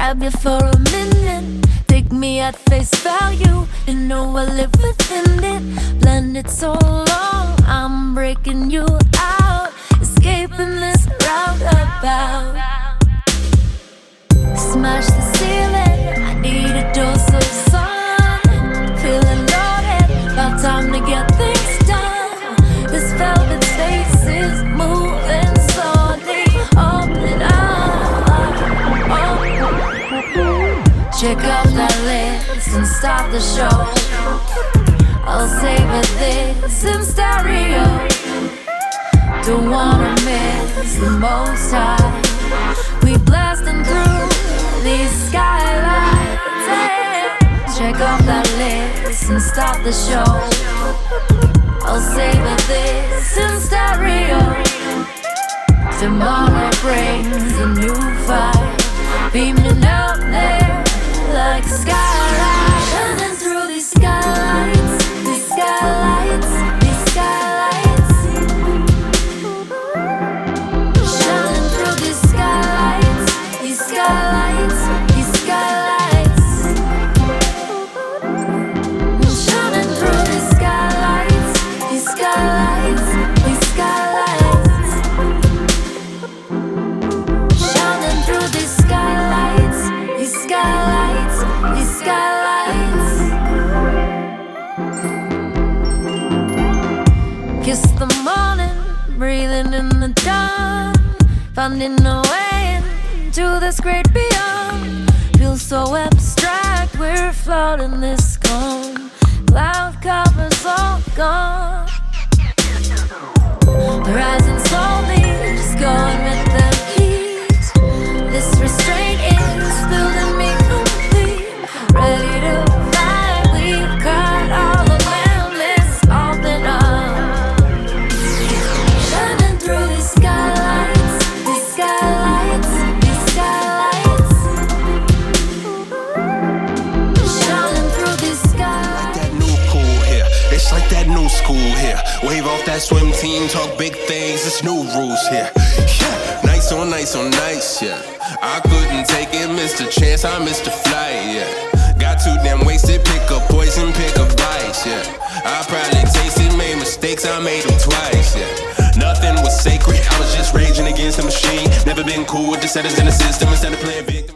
grab you for a minute. Take me at face value, you know I live within it. Blended so long, I'm breaking you out, escaping this roundabout. Smash the ceiling, I need a dose of sun. Feeling loaded, about time to get things done. This velvet space is moving slowly. Open up, check out that list and start the show. I'll savor this in stereo. Don't wanna miss the most high. We blasting through these skylights. Check off that list and start the show. I'll savor this in stereo. Tomorrow brings a new fire, beaming out there like skylights. Shining through these skylights, these skylights, these skylights. Shining through these skylights, these skylights, these skylights. Shining through these skylights, these skylights, these skylights. Shining through these skylights, these skylights, these skylights. Kiss the morning, breathing in the dawn, finding a way into this great beyond. Feels so abstract, we're floating this calm. Cloud covers all gone. Rising slowly, just going with the heat. This restraint is building me complete. Ready to fly, we've got all the landless open up. Shining through these skylights, these skylights, these skylights. Shining through these skylights. That new cool here, it's like that new school here. Wave off that swim team, talk big things, it's new rules here. Yeah, nice on nice on nice, yeah. I couldn't take it, missed a chance, I missed a flight, yeah. Got too damn wasted, pick a poison, pick a vice, yeah. I probably tasted, made mistakes, I made them twice, yeah. Nothing was sacred, I was just raging against the machine. Never been cool with the settings in the system instead of playing victim.